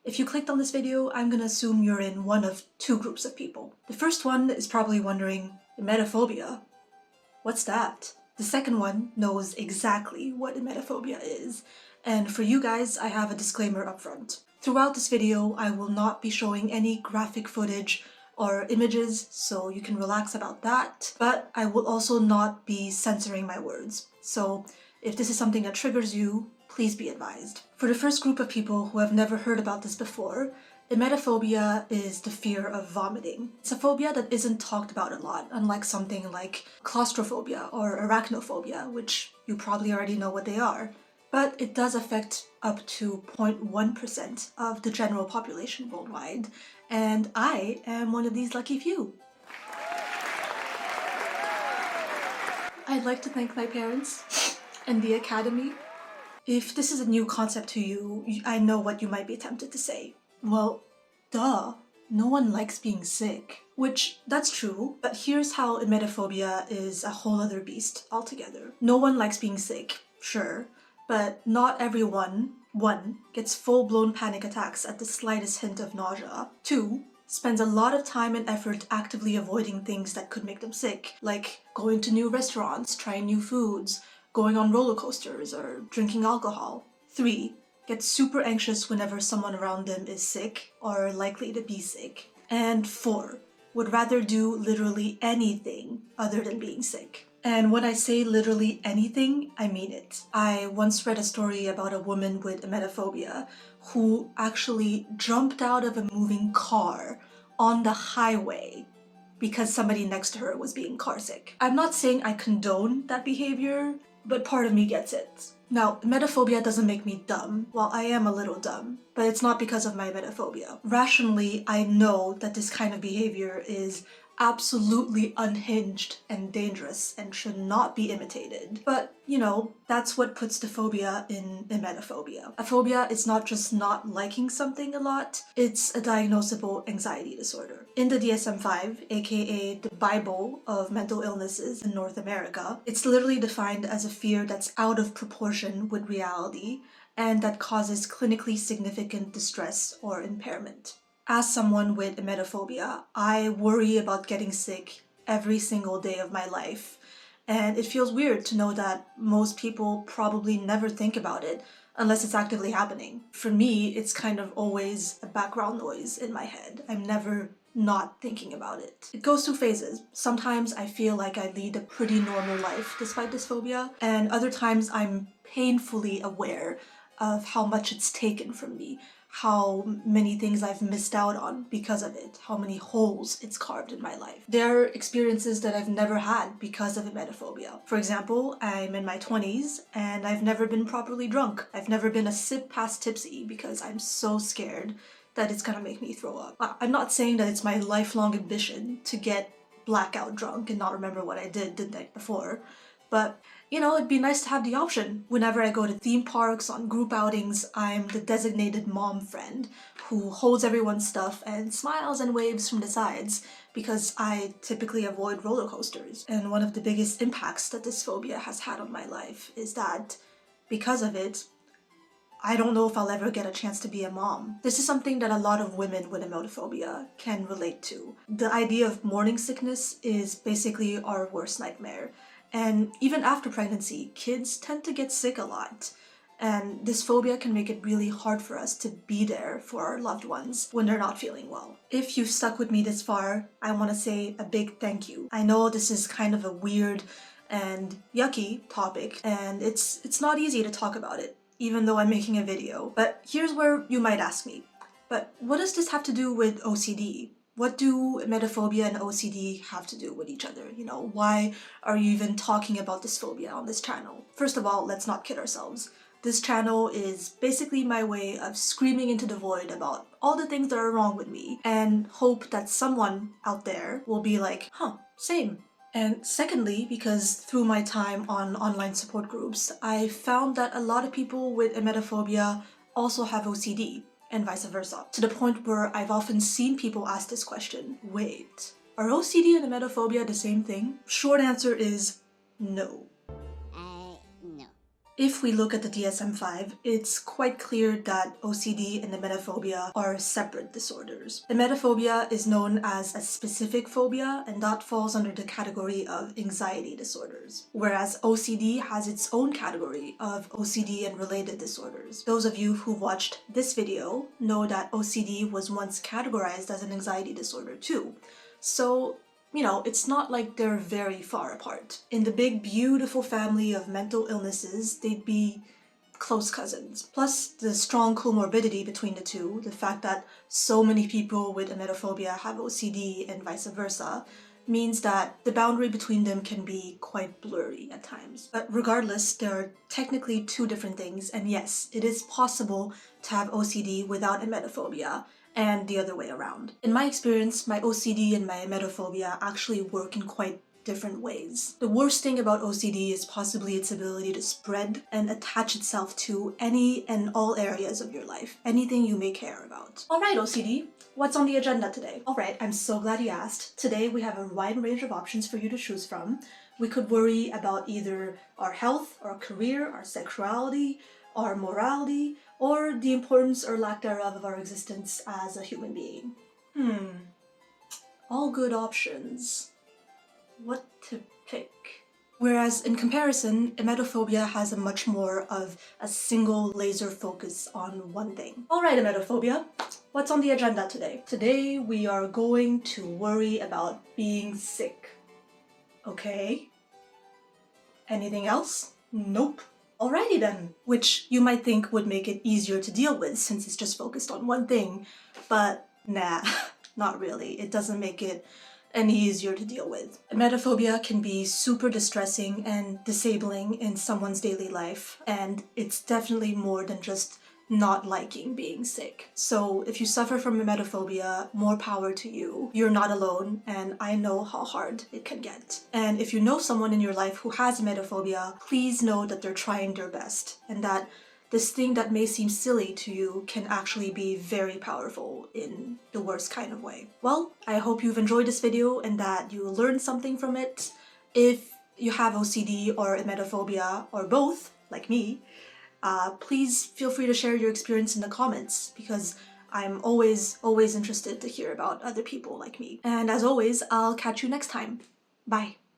If you clicked on this video, I'm gonna assume you're in one of two groups of people. The first one is probably wondering, emetophobia? What's that? The second one knows exactly what emetophobia is. And for you guys, I have a disclaimer up front. Throughout this video, I will not be showing any graphic footage or images, so you can relax about that. But I will also not be censoring my words. So if this is something that triggers you, please be advised. For the first group of people who have never heard about this before, emetophobia is the fear of vomiting. It's a phobia that isn't talked about a lot, unlike something like claustrophobia or arachnophobia, which you probably already know what they are. But it does affect up to 0.1% of the general population worldwide, and I am one of these lucky few. I'd like to thank my parents and the Academy. If this is a new concept to you, I know what you might be tempted to say. Well, duh, no one likes being sick. Which, that's true, but here's how emetophobia is a whole other beast altogether. No one likes being sick, sure, but not everyone, 1, gets full-blown panic attacks at the slightest hint of nausea. 2, spends a lot of time and effort actively avoiding things that could make them sick, like going to new restaurants, trying new foods, going on roller coasters, or drinking alcohol. 3, gets super anxious whenever someone around them is sick or likely to be sick. And 4, would rather do literally anything other than being sick. And when I say literally anything, I mean it. I once read a story about a woman with emetophobia who actually jumped out of a moving car on the highway because somebody next to her was being carsick. I'm not saying I condone that behavior, but part of me gets it. Now, emetophobia doesn't make me dumb. Well, I am a little dumb, but it's not because of my emetophobia. Rationally, I know that this kind of behavior is absolutely unhinged and dangerous and should not be imitated. But, you know, that's what puts the phobia in emetophobia. A phobia is not just not liking something a lot, it's a diagnosable anxiety disorder. In the DSM-5, aka the Bible of mental illnesses in North America, it's literally defined as a fear that's out of proportion with reality and that causes clinically significant distress or impairment. As someone with emetophobia, I worry about getting sick every single day of my life, and it feels weird to know that most people probably never think about it unless it's actively happening. For me, it's kind of always a background noise in my head. I'm never not thinking about it. It goes through phases. Sometimes I feel like I lead a pretty normal life despite this phobia, and other times I'm painfully aware of how much it's taken from me, how many things I've missed out on because of it, how many holes it's carved in my life. There are experiences that I've never had because of emetophobia. For example, I'm in my 20s and I've never been properly drunk. I've never been a sip past tipsy because I'm so scared that it's gonna make me throw up. I'm not saying that it's my lifelong ambition to get blackout drunk and not remember what I did the night before, but you know, it'd be nice to have the option. Whenever I go to theme parks, on group outings, I'm the designated mom friend who holds everyone's stuff and smiles and waves from the sides because I typically avoid roller coasters. And one of the biggest impacts that this phobia has had on my life is that because of it, I don't know if I'll ever get a chance to be a mom. This is something that a lot of women with emetophobia can relate to. The idea of morning sickness is basically our worst nightmare. And even after pregnancy, kids tend to get sick a lot. And this phobia can make it really hard for us to be there for our loved ones when they're not feeling well. If you've stuck with me this far, I want to say a big thank you. I know this is kind of a weird and yucky topic, and it's not easy to talk about it, even though I'm making a video. But here's where you might ask me, but what does this have to do with OCD? What do emetophobia and OCD have to do with each other? You know, why are you even talking about this phobia on this channel? First of all, let's not kid ourselves. This channel is basically my way of screaming into the void about all the things that are wrong with me and hope that someone out there will be like, huh, same. And secondly, because through my time on online support groups, I found that a lot of people with emetophobia also have OCD, and vice versa, to the point where I've often seen people ask this question, wait, are OCD and emetophobia the same thing? Short answer is no. No. If we look at the DSM-5, it's quite clear that OCD and emetophobia are separate disorders. Emetophobia is known as a specific phobia, and that falls under the category of anxiety disorders, whereas OCD has its own category of OCD and related disorders. Those of you who watched this video know that OCD was once categorized as an anxiety disorder too. So, it's not like they're very far apart. In the big, beautiful family of mental illnesses, they'd be close cousins. Plus, the strong comorbidity between the two, the fact that so many people with emetophobia have OCD and vice versa, means that the boundary between them can be quite blurry at times. But regardless, there are technically two different things, and yes, it is possible to have OCD without emetophobia, and the other way around. In my experience, my OCD and my emetophobia actually work in quite different ways. The worst thing about OCD is possibly its ability to spread and attach itself to any and all areas of your life, anything you may care about. Alright OCD, what's on the agenda today? Alright, I'm so glad you asked. Today we have a wide range of options for you to choose from. We could worry about either our health, our career, our sexuality, our morality, or the importance or lack thereof of our existence as a human being. All good options. What to pick? Whereas in comparison, emetophobia has a much more of a single laser focus on one thing. Alright emetophobia, what's on the agenda today? Today we are going to worry about being sick. Okay? Anything else? Nope. Alrighty then, which you might think would make it easier to deal with since it's just focused on one thing, but nah, not really. It doesn't make it any easier to deal with. Emetophobia can be super distressing and disabling in someone's daily life, and it's definitely more than just not liking being sick. So if you suffer from emetophobia, more power to you. You're not alone, and I know how hard it can get. And if you know someone in your life who has emetophobia, please know that they're trying their best, and that this thing that may seem silly to you can actually be very powerful in the worst kind of way. Well, I hope you've enjoyed this video and that you learned something from it. If you have OCD or emetophobia, or both, like me, please feel free to share your experience in the comments, because I'm always interested to hear about other people like me. And as always, I'll catch you next time. Bye.